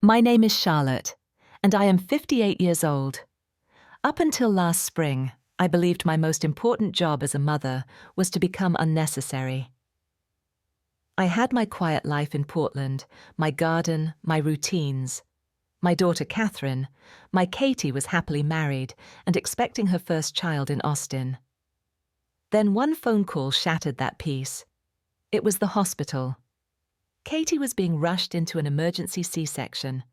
My name is Charlotte, and I am 58 years old. Up until last spring, I believed my most important job as a mother was to become unnecessary. I had my quiet life in Portland, my garden, my routines. My daughter Catherine, my Katie, was happily married and expecting her first child in Austin. Then one phone call shattered that peace. It was the hospital. Katie was being rushed into an emergency C-section,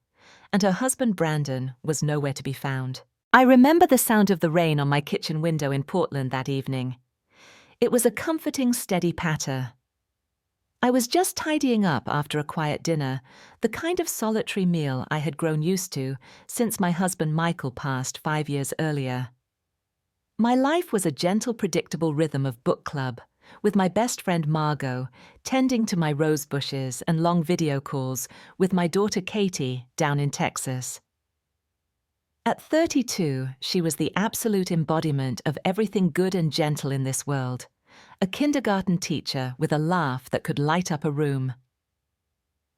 and her husband Brandon was nowhere to be found. I remember the sound of the rain on my kitchen window in Portland that evening. It was a comforting, steady patter. I was just tidying up after a quiet dinner, the kind of solitary meal I had grown used to since my husband Michael passed 5 years earlier. My life was a gentle, predictable rhythm of book club, with my best friend Margot tending to my rose bushes and long video calls with my daughter Katie down in Texas. At 32, she was the absolute embodiment of everything good and gentle in this world. A kindergarten teacher with a laugh that could light up a room.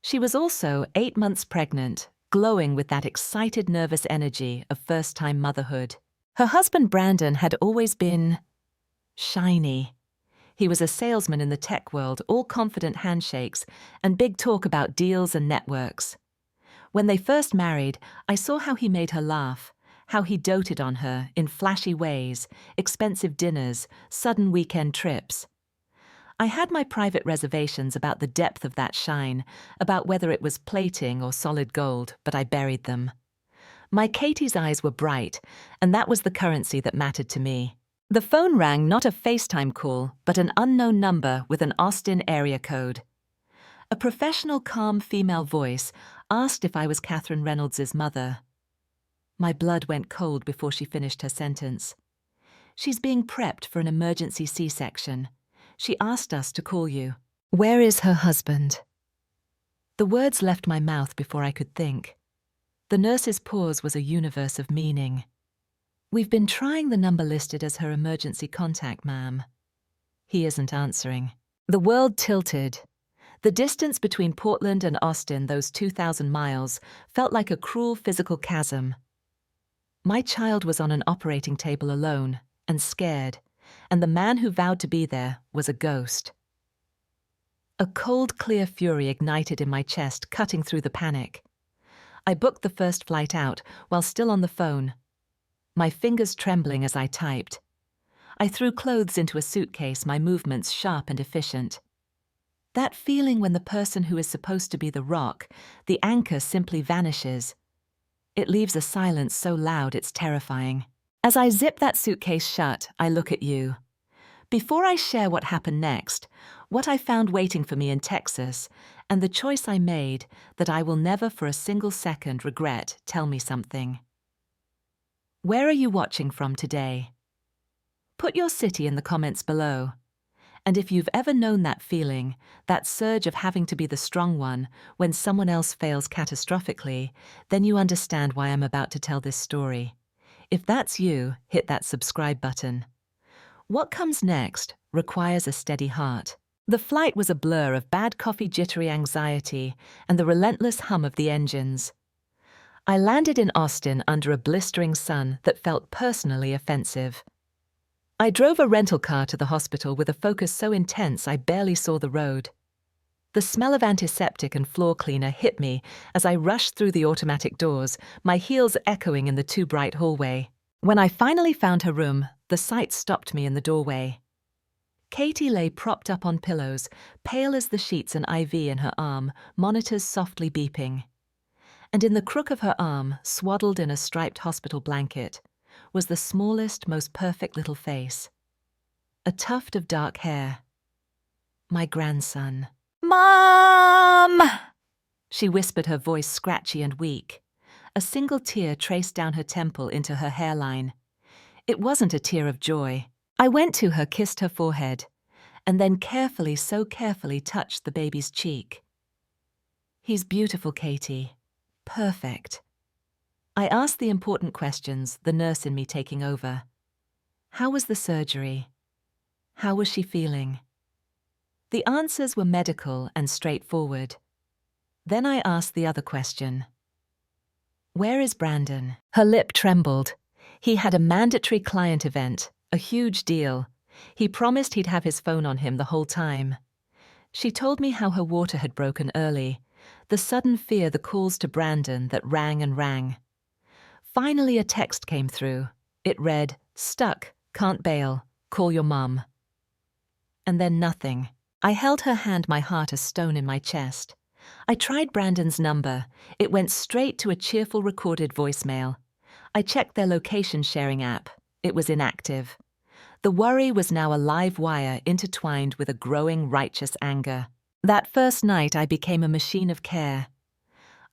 She was also 8 months pregnant, glowing with that excited, nervous energy of first-time motherhood. Her husband Brandon had always been shiny. He was a salesman in the tech world, all confident handshakes and big talk about deals and networks. When they first married, I saw how he made her laugh, how he doted on her in flashy ways, expensive dinners, sudden weekend trips. I had my private reservations about the depth of that shine, about whether it was plating or solid gold, but I buried them. My Katie's eyes were bright, and that was the currency that mattered to me. The phone rang, not a FaceTime call, but an unknown number with an Austin area code. A professional, calm female voice asked if I was Catherine Reynolds' mother. My blood went cold before she finished her sentence. She's being prepped for an emergency C-section. She asked us to call you. Where is her husband? The words left my mouth before I could think. The nurse's pause was a universe of meaning. We've been trying the number listed as her emergency contact, ma'am. He isn't answering. The world tilted. The distance between Portland and Austin, those 2,000 miles, felt like a cruel physical chasm. My child was on an operating table alone and scared, and the man who vowed to be there was a ghost. A cold, clear fury ignited in my chest, cutting through the panic. I booked the first flight out while still on the phone, my fingers trembling as I typed. I threw clothes into a suitcase, my movements sharp and efficient. That feeling when the person who is supposed to be the rock, the anchor, simply vanishes. It leaves a silence so loud it's terrifying. As I zip that suitcase shut, I look at you. Before I share what happened next, what I found waiting for me in Texas, and the choice I made that I will never for a single second regret, tell me something. Where are you watching from today? Put your city in the comments below. And if you've ever known that feeling, that surge of having to be the strong one when someone else fails catastrophically, then you understand why I'm about to tell this story. If that's you, hit that subscribe button. What comes next requires a steady heart. The flight was a blur of bad coffee, jittery anxiety, and the relentless hum of the engines. I landed in Austin under a blistering sun that felt personally offensive. I drove a rental car to the hospital with a focus so intense I barely saw the road. The smell of antiseptic and floor cleaner hit me as I rushed through the automatic doors, my heels echoing in the too bright hallway. When I finally found her room, the sight stopped me in the doorway. Katie lay propped up on pillows, pale as the sheets, an IV in her arm, monitors softly beeping. And in the crook of her arm, swaddled in a striped hospital blanket, was the smallest, most perfect little face. A tuft of dark hair. My grandson. "Mom!" She whispered, her voice scratchy and weak. A single tear traced down her temple into her hairline. It wasn't a tear of joy. I went to her, kissed her forehead, and then carefully, so carefully touched the baby's cheek. He's beautiful, Katie. Perfect. I asked the important questions, the nurse in me taking over. How was the surgery? How was she feeling? The answers were medical and straightforward. Then I asked the other question. Where is Brandon? Her lip trembled. He had a mandatory client event, a huge deal. He promised he'd have his phone on him the whole time. She told me how her water had broken early, the sudden fear, the calls to Brandon that rang and rang. Finally, a text came through. It read, "Stuck, can't bail, call your mum." And then nothing. I held her hand, my heart a stone in my chest. I tried Brandon's number. It went straight to a cheerful recorded voicemail. I checked their location sharing app. It was inactive. The worry was now a live wire intertwined with a growing righteous anger. That first night, I became a machine of care.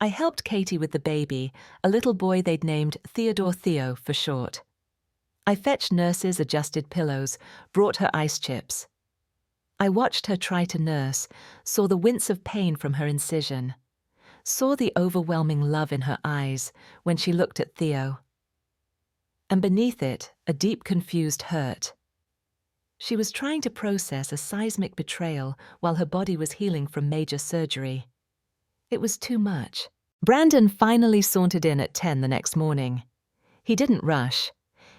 I helped Katie with the baby, a little boy they'd named Theo for short. I fetched nurses, adjusted pillows, brought her ice chips. I watched her try to nurse, saw the wince of pain from her incision, saw the overwhelming love in her eyes when she looked at Theo. And beneath it, a deep confused hurt. She was trying to process a seismic betrayal while her body was healing from major surgery. It was too much. Brandon finally sauntered in at 10 the next morning. He didn't rush.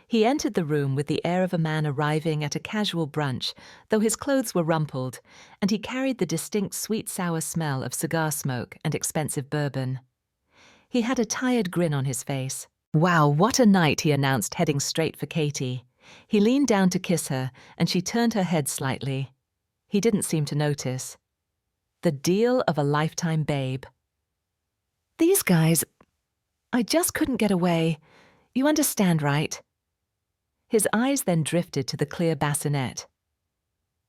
He entered the room with the air of a man arriving at a casual brunch, though his clothes were rumpled, and he carried the distinct sweet-sour smell of cigar smoke and expensive bourbon. He had a tired grin on his face. "Wow, what a night," he announced, heading straight for Katie. He leaned down to kiss her, and she turned her head slightly. He didn't seem to notice. The deal of a lifetime, babe. "These guys, I just couldn't get away. You understand, right?" His eyes then drifted to the clear bassinet.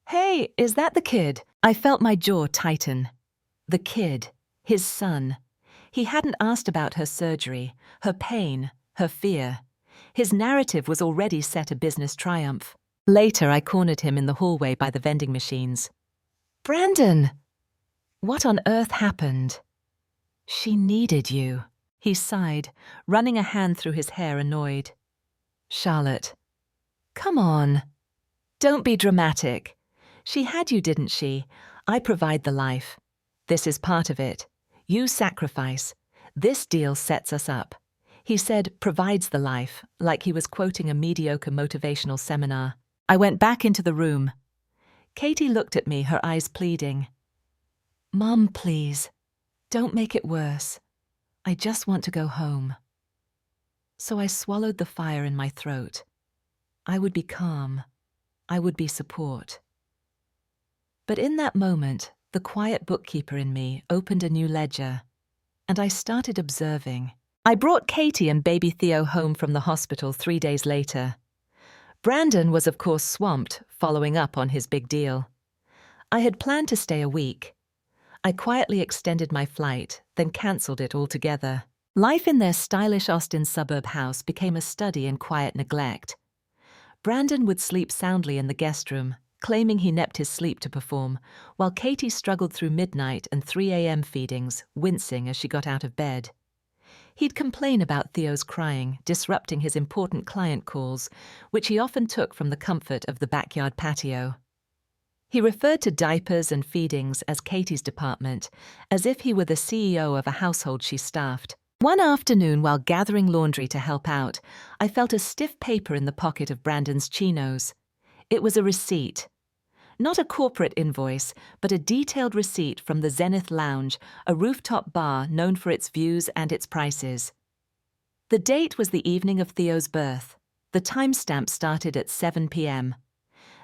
"Hey, is that the kid?" I felt my jaw tighten. The kid, his son. He hadn't asked about her surgery, her pain, her fear. His narrative was already set a business triumph. Later, I cornered him in the hallway by the vending machines. "Brandon! What on earth happened?" "She needed you," he sighed, running a hand through his hair, annoyed. "Charlotte, come on. Don't be dramatic. She had you, didn't she? I provide the life. This is part of it. You sacrifice. This deal sets us up." He said, "provides the life," like he was quoting a mediocre motivational seminar. I went back into the room. Katie looked at me, her eyes pleading. "Mum, please, don't make it worse. I just want to go home." So I swallowed the fire in my throat. I would be calm. I would be support. But in that moment, the quiet bookkeeper in me opened a new ledger, and I started observing. I brought Katie and baby Theo home from the hospital 3 days later. Brandon was, of course, swamped, following up on his big deal. I had planned to stay a week. I quietly extended my flight, then cancelled it altogether. Life in their stylish Austin suburb house became a study in quiet neglect. Brandon would sleep soundly in the guest room, claiming he nepped his sleep to perform, while Katie struggled through midnight and 3 a.m. feedings, wincing as she got out of bed. He'd complain about Theo's crying, disrupting his important client calls, which he often took from the comfort of the backyard patio. He referred to diapers and feedings as Katie's department, as if he were the CEO of a household she staffed. One afternoon, while gathering laundry to help out, I felt a stiff paper in the pocket of Brandon's chinos. It was a receipt. Not a corporate invoice, but a detailed receipt from the Zenith Lounge, a rooftop bar known for its views and its prices. The date was the evening of Theo's birth. The timestamp started at 7 p.m.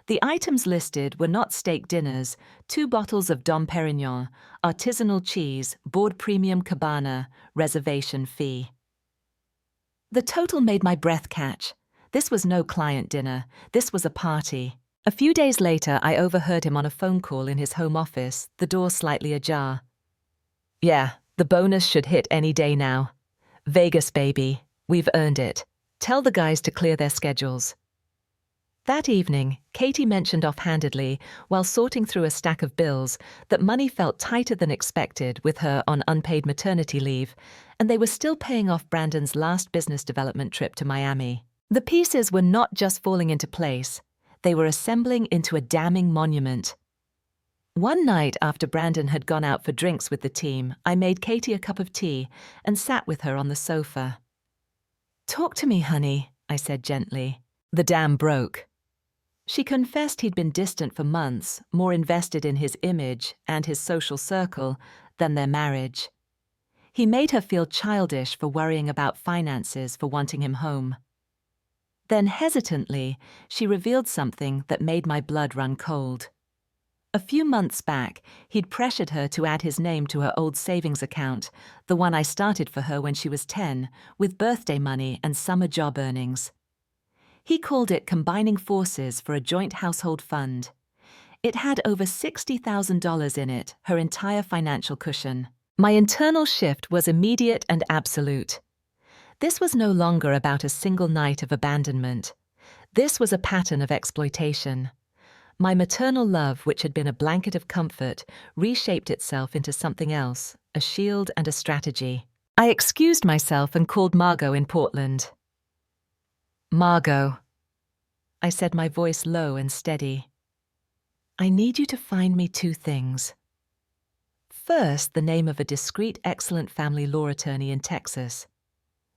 The items listed were not steak dinners, 2 bottles of Dom Perignon, artisanal cheese, board premium cabana, reservation fee. The total made my breath catch. This was no client dinner. This was a party. A few days later, I overheard him on a phone call in his home office, the door slightly ajar. "Yeah, the bonus should hit any day now. Vegas, baby. We've earned it. Tell the guys to clear their schedules." That evening, Katie mentioned offhandedly, while sorting through a stack of bills, that money felt tighter than expected with her on unpaid maternity leave, and they were still paying off Brandon's last business development trip to Miami. The pieces were not just falling into place, they were assembling into a damning monument. One night after Brandon had gone out for drinks with the team, I made Katie a cup of tea and sat with her on the sofa. "Talk to me, honey," I said gently. "The dam broke." She confessed he'd been distant for months, more invested in his image and his social circle than their marriage. He made her feel childish for worrying about finances, for wanting him home. Then hesitantly, she revealed something that made my blood run cold. A few months back, he'd pressured her to add his name to her old savings account, the one I started for her when she was 10, with birthday money and summer job earnings. He called it combining forces for a joint household fund. It had over $60,000 in it, her entire financial cushion. My internal shift was immediate and absolute. This was no longer about a single night of abandonment. This was a pattern of exploitation. My maternal love, which had been a blanket of comfort, reshaped itself into something else, a shield and a strategy. I excused myself and called Margot in Portland. "Margot," I said, my voice low and steady. "I need you to find me two things. First, the name of a discreet, excellent family law attorney in Texas.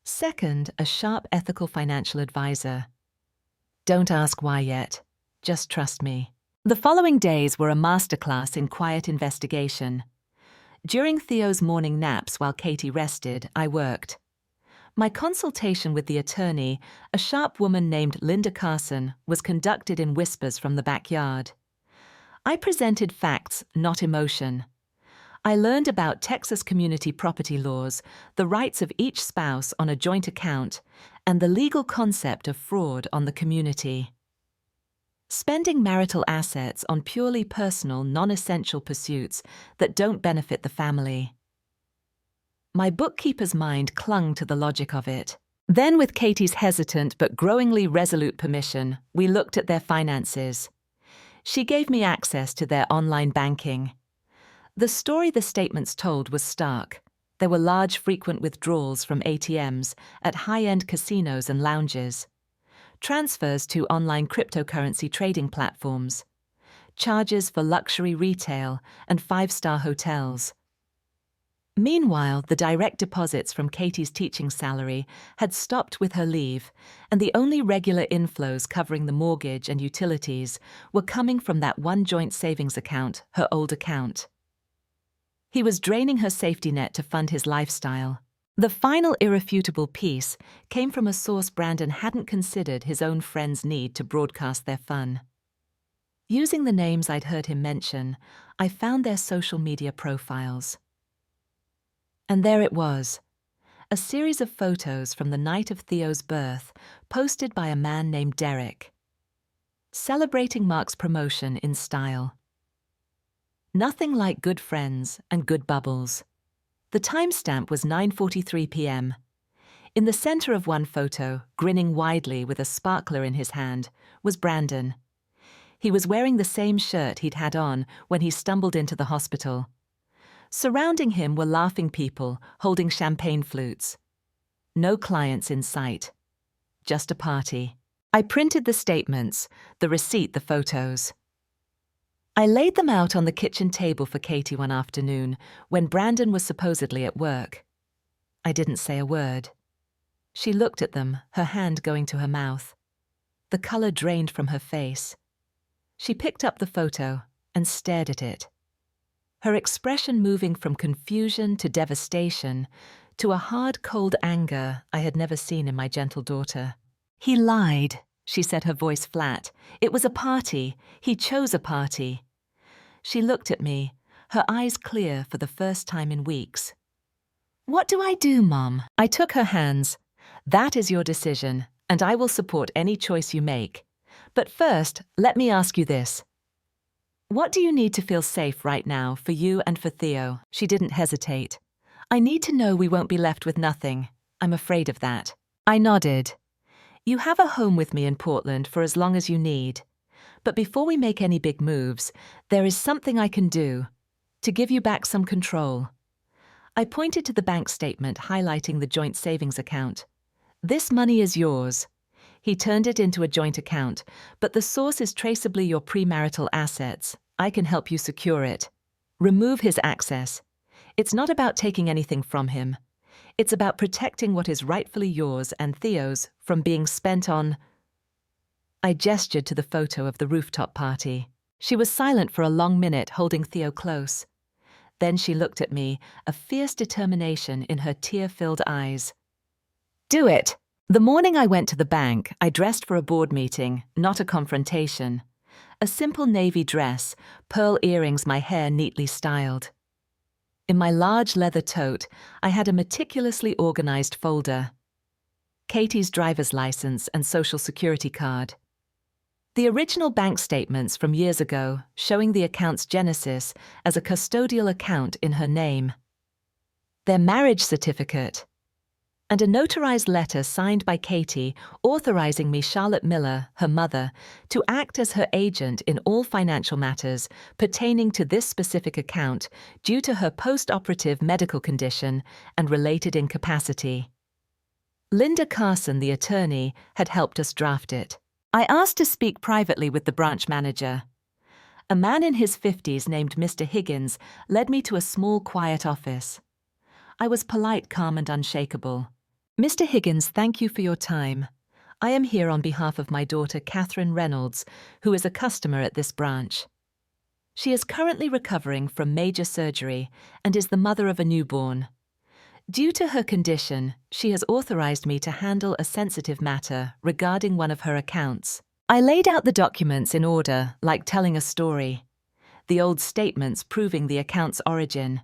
Second, a sharp, ethical financial advisor. Don't ask why yet. Just trust me." The following days were a masterclass in quiet investigation. During Theo's morning naps while Katie rested, I worked. My consultation with the attorney, a sharp woman named Linda Carson, was conducted in whispers from the backyard. I presented facts, not emotion. I learned about Texas community property laws, the rights of each spouse on a joint account, and the legal concept of fraud on the community. Spending marital assets on purely personal, non-essential pursuits that don't benefit the family. My bookkeeper's mind clung to the logic of it. Then, with Katie's hesitant but growingly resolute permission, we looked at their finances. She gave me access to their online banking. The story the statements told was stark. There were large, frequent withdrawals from ATMs at high-end casinos and lounges, transfers to online cryptocurrency trading platforms, charges for luxury retail and five-star hotels. Meanwhile, the direct deposits from Katie's teaching salary had stopped with her leave, and the only regular inflows covering the mortgage and utilities were coming from that one joint savings account, her old account. He was draining her safety net to fund his lifestyle. The final irrefutable piece came from a source Brandon hadn't considered his own friends' need to broadcast their fun. Using the names I'd heard him mention, I found their social media profiles. And there it was, a series of photos from the night of Theo's birth, posted by a man named Derek, celebrating Mark's promotion in style. Nothing like good friends and good bubbles. The timestamp was 9:43 p.m. In the center of one photo, grinning widely with a sparkler in his hand, was Brandon. He was wearing the same shirt he'd had on when he stumbled into the hospital. Surrounding him were laughing people holding champagne flutes. No clients in sight. Just a party. I printed the statements, the receipt, the photos. I laid them out on the kitchen table for Katie one afternoon when Brandon was supposedly at work. I didn't say a word. She looked at them, her hand going to her mouth. The color drained from her face. She picked up the photo and stared at it, her expression moving from confusion to devastation to a hard, cold anger I had never seen in my gentle daughter. "He lied," she said, her voice flat. "It was a party. He chose a party." She looked at me, her eyes clear for the first time in weeks. "What do I do, Mom?" I took her hands. "That is your decision, and I will support any choice you make. But first, let me ask you this. What do you need to feel safe right now for you and for Theo?" She didn't hesitate. "I need to know we won't be left with nothing. I'm afraid of that." I nodded. "You have a home with me in Portland for as long as you need. But before we make any big moves, there is something I can do to give you back some control." I pointed to the bank statement highlighting the joint savings account. "This money is yours." He turned it into a joint account, "but the source is traceably your premarital assets, I can help you secure it. Remove his access. It's not about taking anything from him. It's about protecting what is rightfully yours and Theo's from being spent on... I gestured to the photo of the rooftop party. She was silent for a long minute, holding Theo close. Then she looked at me, a fierce determination in her tear-filled eyes. Do it! The morning I went to the bank, I dressed for a board meeting, not a confrontation. A simple navy dress, pearl earrings, my hair neatly styled. In my large leather tote, I had a meticulously organized folder. Katie's driver's license and social security card. The original bank statements from years ago showing the account's genesis as a custodial account in her name. Their marriage certificate. And a notarized letter signed by Katie authorizing me, Charlotte Miller, her mother, to act as her agent in all financial matters pertaining to this specific account due to her post-operative medical condition and related incapacity. Linda Carson, the attorney, had helped us draft it. I asked to speak privately with the branch manager. A man in his 50s named Mr. Higgins led me to a small, quiet office. I was polite, calm, and unshakable. Mr. Higgins, thank you for your time. I am here on behalf of my daughter, Catherine Reynolds, who is a customer at this branch. She is currently recovering from major surgery and is the mother of a newborn. Due to her condition, she has authorized me to handle a sensitive matter regarding one of her accounts. I laid out the documents in order, like telling a story. The old statements proving the account's origin.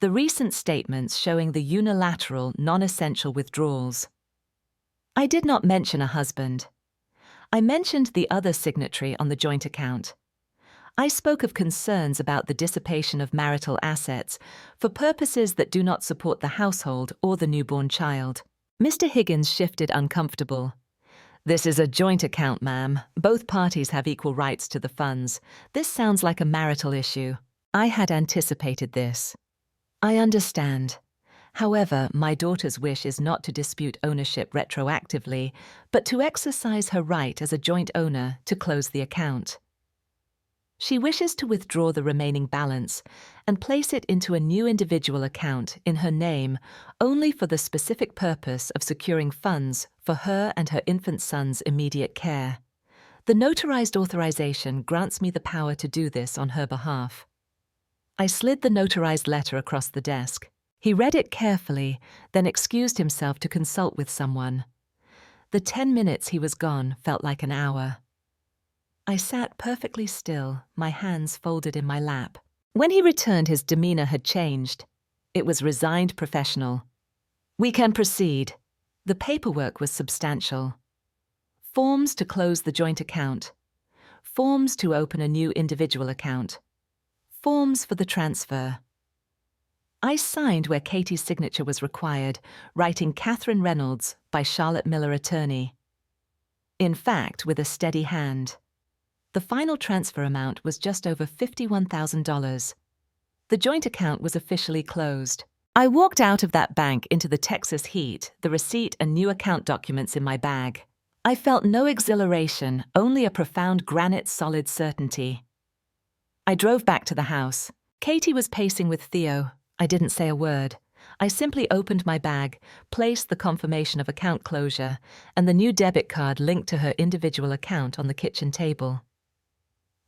The recent statements showing the unilateral, non-essential withdrawals. I did not mention a husband. I mentioned the other signatory on the joint account. I spoke of concerns about the dissipation of marital assets for purposes that do not support the household or the newborn child. Mr. Higgins shifted uncomfortable. This is a joint account, ma'am. Both parties have equal rights to the funds. This sounds like a marital issue. I had anticipated this. I understand. However, my daughter's wish is not to dispute ownership retroactively, but to exercise her right as a joint owner to close the account. She wishes to withdraw the remaining balance and place it into a new individual account in her name only for the specific purpose of securing funds for her and her infant son's immediate care. The notarized authorization grants me the power to do this on her behalf. I slid the notarized letter across the desk. He read it carefully, then excused himself to consult with someone. The 10 minutes he was gone felt like an hour. I sat perfectly still, my hands folded in my lap. When he returned, his demeanor had changed. It was resigned, professional. We can proceed. The paperwork was substantial. Forms to close the joint account. Forms to open a new individual account. Forms for the transfer. I signed where Katie's signature was required, writing Catherine Reynolds by Charlotte Miller, attorney. In fact, with a steady hand. The final transfer amount was just over $51,000. The joint account was officially closed. I walked out of that bank into the Texas heat, the receipt and new account documents in my bag. I felt no exhilaration, only a profound granite-solid certainty. I drove back to the house. Katie was pacing with Theo. I didn't say a word. I simply opened my bag, placed the confirmation of account closure, and the new debit card linked to her individual account on the kitchen table.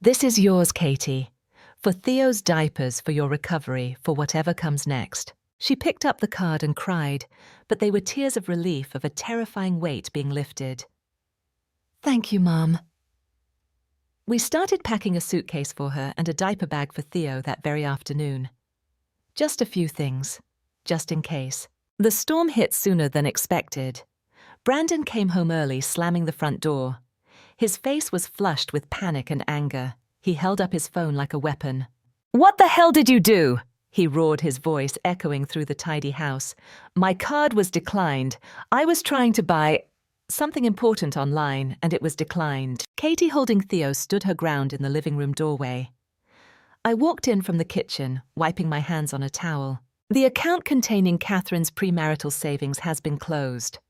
This is yours, Katie. For Theo's diapers, for your recovery, for whatever comes next. She picked up the card and cried, but they were tears of relief of a terrifying weight being lifted. Thank you, Mom. We started packing a suitcase for her and a diaper bag for Theo that very afternoon. Just a few things, just in case. The storm hit sooner than expected. Brandon came home early, slamming the front door. His face was flushed with panic and anger. He held up his phone like a weapon. "What the hell did you do?" he roared, his voice echoing through the tidy house. "My card was declined. I was trying to buy something important online, and it was declined." Katie, holding Theo, stood her ground in the living room doorway. I walked in from the kitchen, wiping my hands on a towel. "The account containing Catherine's premarital savings has been closed,"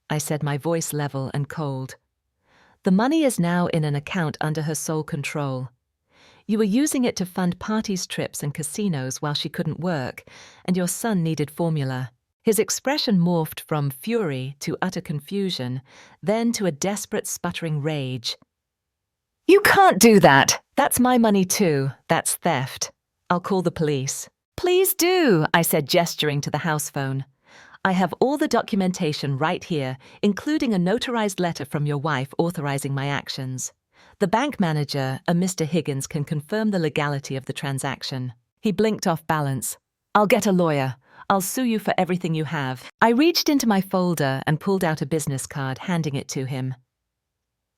I said, my voice level and cold. "The money is now in an account under her sole control. You were using it to fund parties, trips, and casinos while she couldn't work, and your son needed formula. His expression morphed from fury to utter confusion, then to a desperate, sputtering rage. You can't do that! That's my money too. That's theft. I'll call the police. Please do, I said, gesturing to the house phone. I have all the documentation right here, including a notarized letter from your wife authorizing my actions. The bank manager, a Mr. Higgins, can confirm the legality of the transaction. He blinked off balance. I'll get a lawyer. I'll sue you for everything you have. I reached into my folder and pulled out a business card, handing it to him.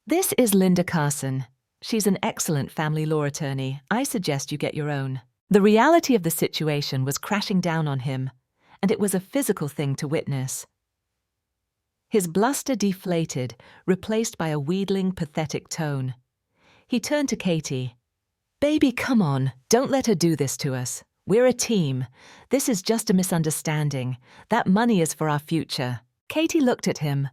This is Linda Carson. She's an excellent family law attorney. I suggest you get your own. The reality of the situation was crashing down on him, and it was a physical thing to witness. His bluster deflated, replaced by a wheedling, pathetic tone. He turned to Katie. Baby, come on, don't let her do this to us. We're a team. This is just a misunderstanding. That money is for our future. Katie looked at him,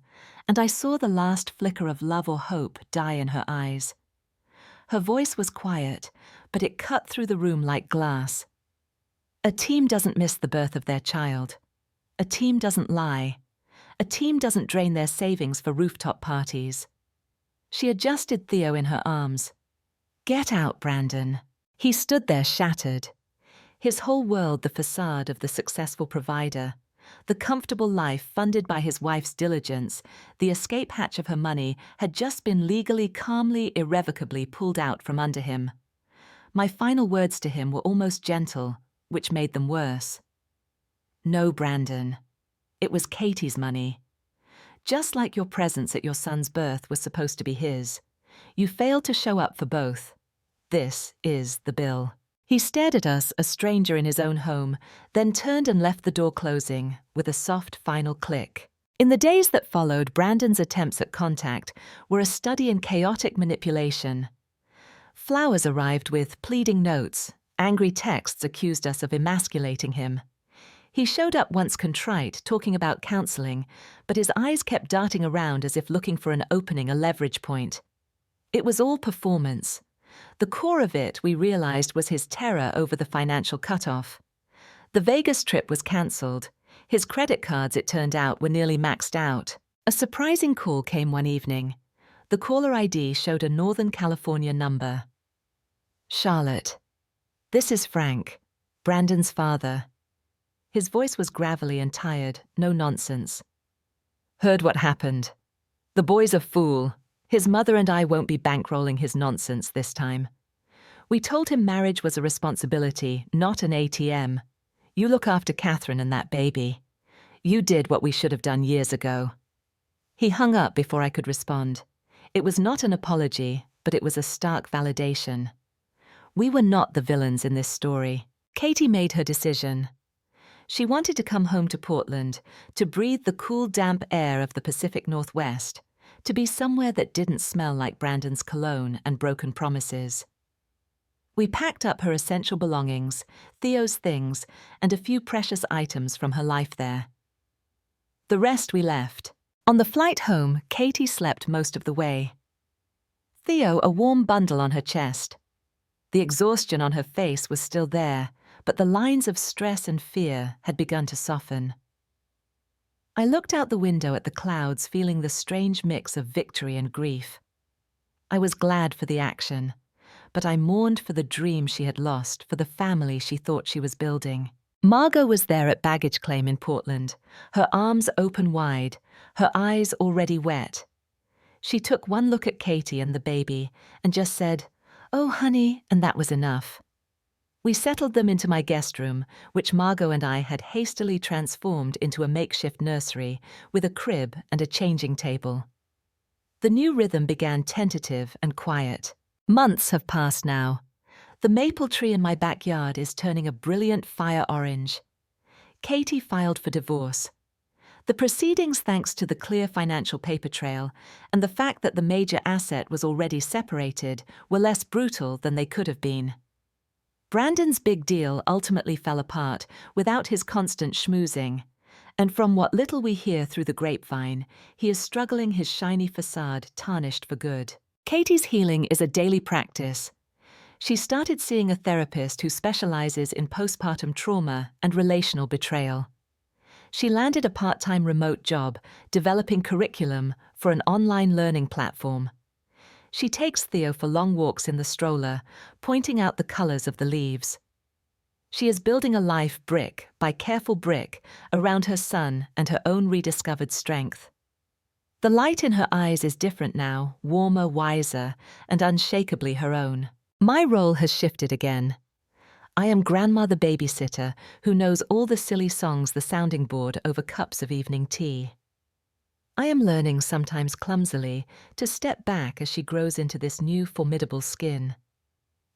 and I saw the last flicker of love or hope die in her eyes. Her voice was quiet, but it cut through the room like glass. A team doesn't miss the birth of their child. A team doesn't lie. A team doesn't drain their savings for rooftop parties. She adjusted Theo in her arms. Get out, Brandon. He stood there shattered. His whole world the facade of the successful provider, the comfortable life funded by his wife's diligence, the escape hatch of her money had just been legally, calmly, irrevocably pulled out from under him. My final words to him were almost gentle, which made them worse. No, Brandon. It was Katie's money. Just like your presence at your son's birth was supposed to be his. You failed to show up for both. This is the bill. He stared at us, a stranger in his own home, then turned and left the door closing, with a soft final click. In the days that followed, Brandon's attempts at contact were a study in chaotic manipulation. Flowers arrived with pleading notes. Angry texts accused us of emasculating him. He showed up once contrite, talking about counseling, but his eyes kept darting around as if looking for an opening, a leverage point. It was all performance. The core of it, we realized, was his terror over the financial cutoff. The Vegas trip was cancelled. His credit cards, it turned out, were nearly maxed out. A surprising call came one evening. The caller ID showed a Northern California number. Charlotte. This is Frank, Brandon's father. His voice was gravelly and tired, no nonsense. Heard what happened. The boy's a fool. His mother and I won't be bankrolling his nonsense this time. We told him marriage was a responsibility, not an ATM. You look after Catherine and that baby. You did what we should have done years ago. He hung up before I could respond. It was not an apology, but it was a stark validation. We were not the villains in this story. Katie made her decision. She wanted to come home to Portland, to breathe the cool, damp air of the Pacific Northwest, to be somewhere that didn't smell like Brandon's cologne and broken promises. We packed up her essential belongings, Theo's things, and a few precious items from her life there. The rest we left. On the flight home, Katie slept most of the way. Theo, a warm bundle on her chest. The exhaustion on her face was still there, but the lines of stress and fear had begun to soften. I looked out the window at the clouds, feeling the strange mix of victory and grief. I was glad for the action, but I mourned for the dream she had lost, for the family she thought she was building. Margot was there at baggage claim in Portland, her arms open wide, her eyes already wet. She took one look at Katie and the baby and just said, "Oh, honey," and that was enough. We settled them into my guest room, which Margot and I had hastily transformed into a makeshift nursery with a crib and a changing table. The new rhythm began tentative and quiet. Months have passed now. The maple tree in my backyard is turning a brilliant fire orange. Katie filed for divorce. The proceedings, thanks to the clear financial paper trail and the fact that the major asset was already separated, were less brutal than they could have been. Brandon's big deal ultimately fell apart without his constant schmoozing, and from what little we hear through the grapevine, he is struggling, his shiny facade tarnished for good. Katie's healing is a daily practice. She started seeing a therapist who specializes in postpartum trauma and relational betrayal. She landed a part-time remote job developing curriculum for an online learning platform. She takes Theo for long walks in the stroller, pointing out the colors of the leaves. She is building a life brick by careful brick around her son and her own rediscovered strength. The light in her eyes is different now, warmer, wiser, and unshakably her own. My role has shifted again. I am Grandma the babysitter who knows all the silly songs the sounding board over cups of evening tea. I am learning, sometimes clumsily, to step back as she grows into this new formidable skin.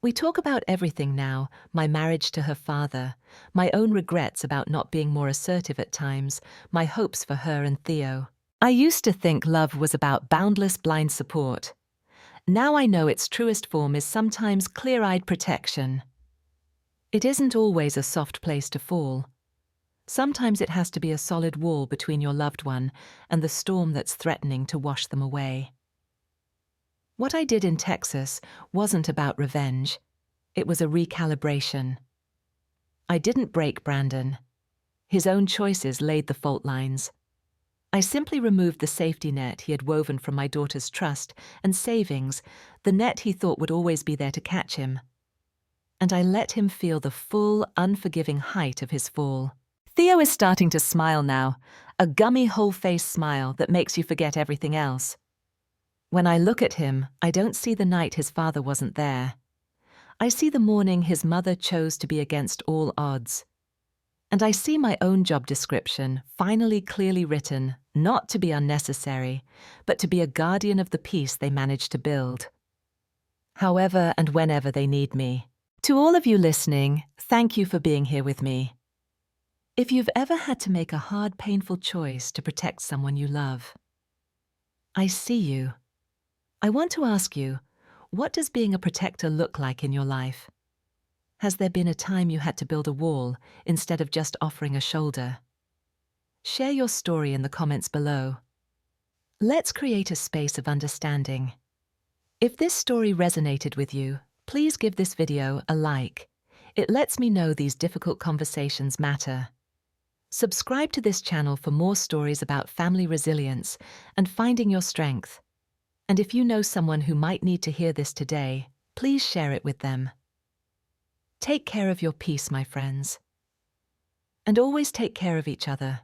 We talk about everything now, my marriage to her father, my own regrets about not being more assertive at times, my hopes for her and Theo. I used to think love was about boundless blind support. Now I know its truest form is sometimes clear-eyed protection. It isn't always a soft place to fall. Sometimes it has to be a solid wall between your loved one and the storm that's threatening to wash them away. What I did in Texas wasn't about revenge. It was a recalibration. I didn't break Brandon. His own choices laid the fault lines. I simply removed the safety net he had woven from my daughter's trust and savings, the net he thought would always be there to catch him. And I let him feel the full, unforgiving height of his fall. Theo is starting to smile now, a gummy whole-face smile that makes you forget everything else. When I look at him, I don't see the night his father wasn't there. I see the morning his mother chose to be against all odds. And I see my own job description, finally clearly written, not to be unnecessary, but to be a guardian of the peace they managed to build. However and whenever they need me. To all of you listening, thank you for being here with me. If you've ever had to make a hard, painful choice to protect someone you love, I see you. I want to ask you, what does being a protector look like in your life? Has there been a time you had to build a wall instead of just offering a shoulder? Share your story in the comments below. Let's create a space of understanding. If this story resonated with you, please give this video a like. It lets me know these difficult conversations matter. Subscribe to this channel for more stories about family resilience and finding your strength. And if you know someone who might need to hear this today, please share it with them. Take care of your peace, my friends. And always take care of each other.